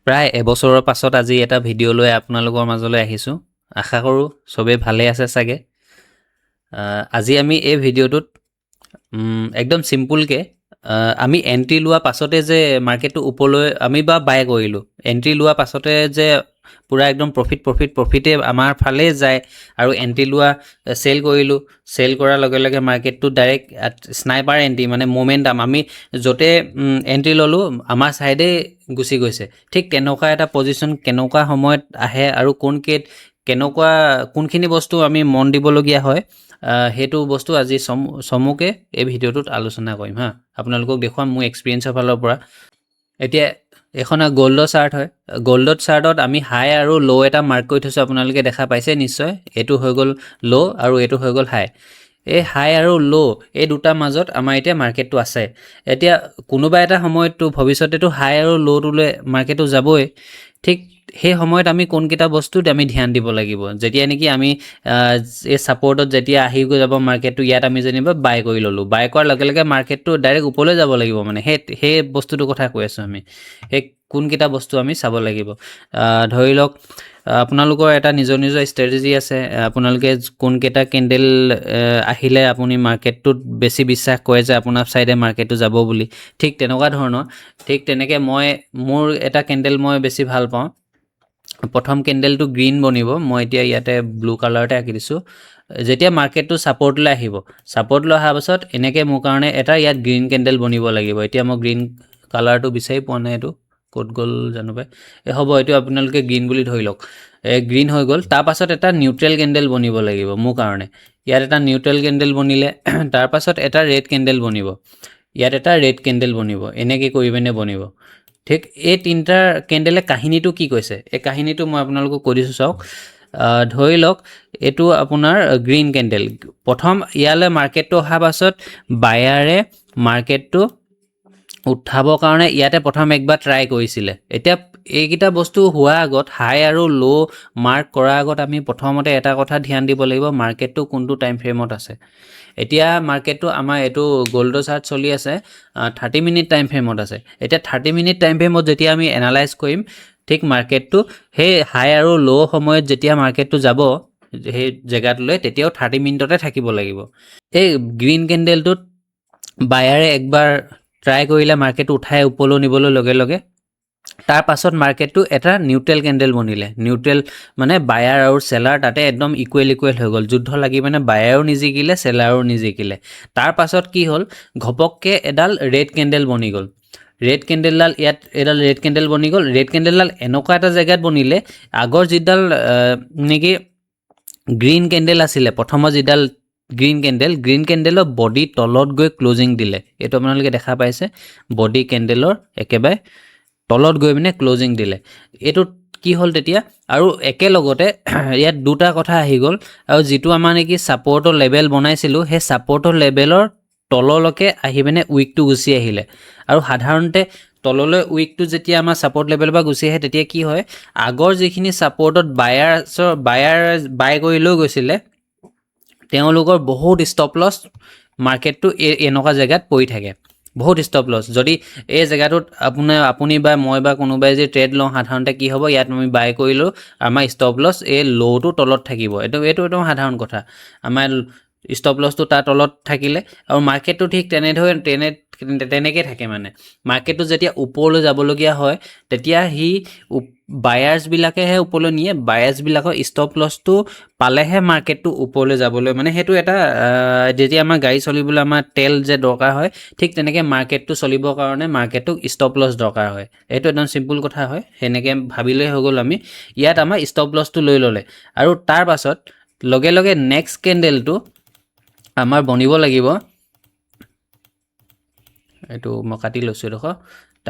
প্ৰায় এবছৰৰ পাছত আজি এটা ভিডিঅ' লৈ আপোনালোকৰ মাজলৈ আহিছোঁ। আশা কৰোঁ চবেই ভালে আছে চাগে। আজি আমি এই ভিডিঅ'টোত একদম চিম্পুলকৈ আমি এণ্ট্ৰি লোৱা পাছতে যে মাৰ্কেটটো ওপৰলৈ আমি বাই কৰিলোঁ, এণ্ট্ৰি লোৱা পাছতে যে পূৰা একদম প্ৰফিটে আমাৰ ফালে যায় আৰু এণ্ট্ৰি লোৱা চেল কৰিলোঁ, চেল কৰাৰ লগে লগে মাৰ্কেটটো ডাইৰেক্ট স্নাইপাৰ এণ্ট্ৰি মানে মোমেণ্টাম আমি য'তে এণ্ট্ৰি ল'লোঁ আমাৰ ছাইডেই গুচি গৈছে। ঠিক তেনেকুৱা এটা পজিশ্যন কেনেকুৱা সময়ত আহে আৰু কেনেকুৱা কোনখিনি বস্তু আমি মন দিবলগীয়া হয়, সেইটো বস্তু আজি চমুকে এই ভিডিঅ'টোত আলোচনা কৰিম হা। আপোনালোকক দেখুৱাম মোৰ এক্সপিৰিয়েঞ্চৰ ফালৰ পৰা। এতিয়া এখন গ'ল্ডৰ চাৰ্ট হয়। গ'ল্ডৰ চাৰ্টত আমি হাই আৰু ল' এটা মাৰ্ক কৰি থৈছোঁ, আপোনালোকে দেখা পাইছে নিশ্চয়। এইটো হৈ গ'ল ল' আৰু এইটো হৈ গ'ল হাই। এই হাই আৰু ল' এই দুটাৰ মাজত আমাৰ এতিয়া মাৰ্কেটটো আছে। এতিয়া কোনোবা এটা সময়ততো ভৱিষ্যতেতো হাই আৰু ল'টোলৈ মাৰ্কেটটো যাবই। ঠিক সেই সময়ত আমি কোনকেইটা বস্তুত আমি ধ্যান দিব লাগিব, যেতিয়া নেকি আমি এই ছাপৰ্টত যেতিয়া আহি গৈ যাব মাৰ্কেটটো, ইয়াত আমি যেনিবা বাই কৰি ল'লোঁ, বাই কৰাৰ লগে লগে মাৰ্কেটটো ডাইৰেক্ট ওপৰলৈ যাব লাগিব। মানে সেই বস্তুটোৰ কথা কৈ আছোঁ আমি। সেই কোনকেইটা বস্তু আমি চাব লাগিব, ধৰি লওক আপোনালোকৰ এটা নিজৰ ষ্ট্ৰেটেজি আছে। আপোনালোকে কোনকেইটা কেণ্ডেল আহিলে আপুনি মাৰ্কেটটোত বেছি বিশ্বাস কৰে যে আপোনাৰ ছাইডে মাৰ্কেটটো যাব বুলি, ঠিক তেনেকুৱা ধৰণৰ। ঠিক তেনেকৈ মোৰ এটা কেণ্ডেল মই বেছি ভাল পাওঁ। প্ৰথম কেণ্ডেলটো গ্ৰীণ বনিব, মই এতিয়া ইয়াতে ব্লু কালাৰতে আঁকি দিছোঁ। যেতিয়া মাৰ্কেটটো ছাপৰ্টলৈ আহিব, ছাপৰ্টলৈ অহাৰ পাছত এনেকৈ মোৰ কাৰণে এটা ইয়াত গ্ৰীণ কেণ্ডেল বনিব লাগিব। এতিয়া মই গ্ৰীণ কালাৰটো বিচাৰি পোৱা নাই, এইটো ক'ত গ'ল জানো পাই। হ'ব, এইটো আপোনালোকে গ্ৰীণ বুলি ধৰি লওক। গ্ৰীণ হৈ গ'ল। তাৰপাছত এটা নিউট্ৰেল কেণ্ডেল বনিব লাগিব মোৰ কাৰণে। ইয়াত এটা নিউট্ৰেল কেণ্ডেল বনিলে, তাৰপাছত এটা ৰেড কেণ্ডেল বনিব, ইয়াত এটা ৰেড কেণ্ডেল বনিব, এনেকৈ কৰি পিনে বনিব। ঠিক এই তিনিটা কেণ্ডেলে কাহিনীটো কি কৈছে, এই কাহিনীটো মই আপোনালোকক কৈ দিছোঁ চাওক। ধৰি লওক এইটো আপোনাৰ গ্ৰীণ কেণ্ডেল। প্ৰথম ইয়ালৈ মাৰ্কেটটো অহাৰ পাছত বায়াৰে মাৰ্কেটটো উঠাবৰ কাৰণে ইয়াতে প্ৰথম একবাৰ ট্ৰাই কৰিছিলে। এতিয়া এইকেইটা বস্তু হোৱাৰ আগত, হাই আৰু ল' মাৰ্ক কৰাৰ আগত আমি প্ৰথমতে এটা কথা ধ্যান দিব লাগিব, মাৰ্কেটটো কোনটো টাইম ফ্ৰেমত আছে। এতিয়া মাৰ্কেটটো আমাৰ এইটো গ'ল্ডৰ চাৰ্ট চলি আছে 30 মিনিট টাইম ফ্ৰেমত আছে। এতিয়া 30 মিনিট টাইম ফ্ৰেমত যেতিয়া আমি এনালাইজ কৰিম, ঠিক মাৰ্কেটটো সেই হাই আৰু ল' সময়ত যেতিয়া মাৰ্কেটটো যাব সেই জেগাটোলৈ, তেতিয়াও 30 মিনিটতে থাকিব লাগিব। এই গ্ৰীণ কেণ্ডেলটোত বায়াৰে একবাৰ ট্ৰাই কৰিলে মাৰ্কেটটো উঠাই ওপৰলৈ নিবলৈ লগে লগে, তাৰ পাছত মাৰ্কেটটো এটা নিউট্ৰেল কেণ্ডেল বনিলে। নিউট্ৰেল মানে বায়াৰ আৰু চেলাৰ তাতে একদম ইকুৱেল হৈ গ'ল। যুদ্ধ লাগি মানে বায়াৰো নিজিকিলে, চেলাৰো নিজিকিলে। তাৰ পাছত কি হ'ল, ঘপককৈ এডাল ৰেড কেণ্ডেল বনি গ'ল। ৰেড কেণ্ডেলডাল ইয়াত এডাল ৰেড কেণ্ডেল বনি গ'ল। ৰেড কেণ্ডেলডাল এনেকুৱা এটা জেগাত বনিলে, আগৰ যিডাল নেকি গ্ৰীণ কেণ্ডেল আছিলে, প্ৰথমৰ যিডাল গ্ৰীণ কেণ্ডেলৰ বডি তলত গৈ ক্লজিং দিলে। এইটো আপোনালোকে দেখা পাইছে, বডি কেণ্ডেলৰ একেবাৰে তলত গৈ পিনে ক্লজিং দিলে। এইটোত কি হ'ল তেতিয়া, আৰু একেলগতে ইয়াত দুটা কথা আহি গ'ল। আৰু যিটো আমাৰ নেকি ছাপৰ্টৰ লেভেল বনাইছিলোঁ, সেই ছাপৰ্টৰ লেভেলৰ তললৈকে আহি পিনে উইকটো গুচি আহিলে। আৰু সাধাৰণতে তললৈ উইকটো যেতিয়া আমাৰ ছাপৰ্ট লেভেলৰ পৰা গুচি আহে, তেতিয়া কি হয়, আগৰ যিখিনি ছাপৰ্টত বায়াৰ বাই কৰি লৈ গৈছিলে, তেওঁলোকৰ বহুত ষ্টপ লছ মাৰ্কেটটো এনেকুৱা জেগাত পৰি থাকে, বহুত ষ্টপ লছ। যদি এই জেগাটোত আপুনি বা মই বা কোনোবাই যে ট্ৰেড লওঁ, সাধাৰণতে কি হ'ব, ইয়াত আমি বাই কৰিলোঁ, আমাৰ ষ্টপ লছ এই ল'টো তলত থাকিব। এইটো একদম সাধাৰণ কথা। আমাৰ ষ্টপ লছটো তাৰ তলত থাকিলে, আৰু মাৰ্কেটটো ঠিক তেনেকৈ থাকে। মানে মাৰ্কেটটো যেতিয়া ওপৰলৈ যাবলগীয়া হয়, তেতিয়া বায়াৰ্ছবিলাকেহে ওপৰলৈ নিয়ে। বায়াৰ্ছবিলাকৰ ষ্টপ লছটো পালেহে মাৰ্কেটটো ওপৰলৈ যাবলৈ, মানে সেইটো এটা যেতিয়া আমাৰ গাড়ী চলিবলৈ আমাৰ তেল যে দৰকাৰ হয়, ঠিক তেনেকৈ মাৰ্কেটটো চলিবৰ কাৰণে মাৰ্কেটটোক ষ্টপ লছ দৰকাৰ হয়। এইটো একদম চিম্পুল কথা হয়, সেনেকৈ ভাবিলেই হৈ গ'ল। আমি ইয়াত আমাৰ ষ্টপ লছটো লৈ ল'লে, আৰু তাৰ পাছত লগে লগে নেক্সট কেণ্ডেলটো আমাৰ বনিব লাগিব। এইটো মই কাটি লৈছোঁ এডোখৰ।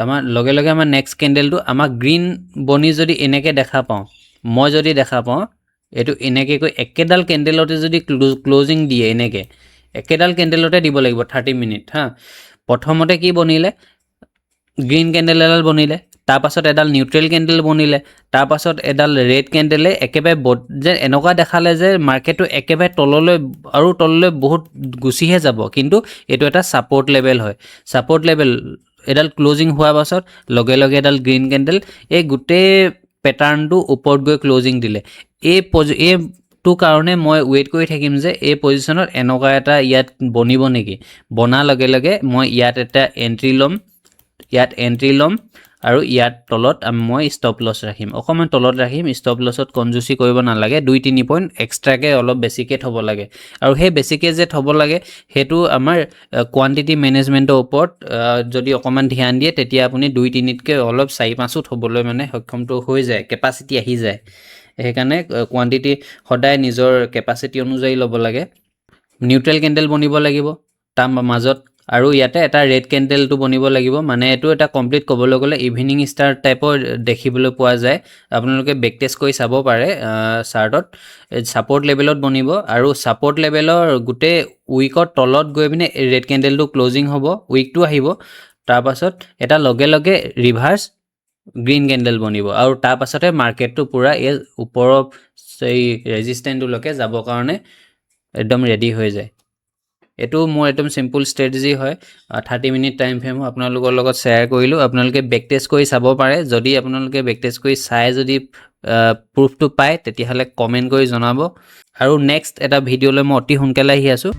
আমাৰ লগে লগে আমাৰ নেক্সট কেণ্ডেলটো আমাৰ গ্ৰীণ বনি যদি এনেকৈ দেখা পাওঁ, মই যদি দেখা পাওঁ, এইটো এনেকৈ কৈ একেডাল কেণ্ডেলতে যদি ক্লজিং দিয়ে, এনেকৈ একেডাল কেণ্ডেলতে দিব লাগিব 30 মিনিট হা। প্ৰথমতে কি বনিলে, গ্ৰীণ কেণ্ডেল এডাল বনিলে, তাৰপাছত এডাল নিউট্ৰেল কেণ্ডেল বনিলে, তাৰপাছত এডাল ৰেড কেণ্ডেলে একেবাৰে যে এনেকুৱা দেখালে যে মাৰ্কেটটো একেবাৰে তললৈ বহুত গুচিহে যাব। কিন্তু এইটো এটা ছাপৰ্ট লেভেল হয়। ছাপৰ্ট লেভেল এডাল ক্লোজিং হোৱাৰ পাছত লগে লগে এডাল গ্ৰীণ কেণ্ডেল, এই গোটেই পেটাৰ্ণটো ওপৰত গৈ ক্লোজিং দিলে। এইটো কাৰণে মই ৱেইট কৰি থাকিম যে এই পজিশ্যনত এনেকুৱা এটা ইয়াত বনিব নেকি। বনাৰ লগে লগে মই ইয়াত এটা এণ্ট্ৰি ল'ম আৰু ইয়াত তলত মই ষ্টপ লছ ৰাখিম। অকণমান তলত ৰাখিম, ষ্টপ লছত কনজুচি কৰিব নালাগে। 2-3 পইণ্ট এক্সট্ৰাকৈ অলপ বেছিকৈ থ'ব লাগে। আৰু সেই বেছিকৈ যে থ'ব লাগে সেইটো আমাৰ কোৱান্টিটি মেনেজমেণ্টৰ ওপৰত যদি অকণমান ধ্যান দিয়ে তেতিয়া আপুনি 2-3তকৈ অলপ 4-5 থ'বলৈ মানে সক্ষমটো হৈ যায়, কেপাচিটি আহি যায়। সেইকাৰণে কোৱান্টিটি সদায় নিজৰ কেপাচিটি অনুযায়ী ল'ব লাগে। নিউট্ৰেল কেণ্ডেল বনিব লাগিব তাৰ মাজত, আৰু ইয়াতে এটা ৰেড কেণ্ডেলটো বনিব লাগিব। মানে এইটো এটা কমপ্লিট ক'বলৈ গ'লে ইভিনিং ষ্টাৰ টাইপৰ দেখিবলৈ পোৱা যায়। আপোনালোকে বেক টেষ্ট কৰি চাব পাৰে চাৰ্টত। ছাপৰ্ট লেভেলত বনিব আৰু ছাপৰ্ট লেভেলৰ গোটেই উইকৰ তলত গৈ পিনে ৰেড কেণ্ডেলটো ক্লজিং হ'ব, উইকটো আহিব। তাৰপাছত এটা লগে লগে ৰিভাৰ্ছ গ্ৰীণ কেণ্ডেল বনিব আৰু তাৰপাছতে মাৰ্কেটটো পূৰা এই ওপৰৰ এই ৰেজিষ্টেণ্টটোলৈকে যাবৰ কাৰণে একদম ৰেডি হৈ যায়। এইটো মোৰ একদম চিম্পুল ষ্ট্ৰেটেজি হয়। 30 মিনিট টাইম ফ্ৰেম আপোনালোকৰ লগত শ্বেয়াৰ কৰিলোঁ। আপোনালোকে বেক টেষ্ট কৰি চাব পাৰে। যদি আপোনালোকে বেক টেষ্ট কৰি চাই যদি প্ৰুফটো পায় তেতিয়াহ'লে কমেণ্ট কৰি জনাব। আৰু নেক্সট এটা ভিডিঅ'লৈ মই অতি সোনকালে আহি আছোঁ।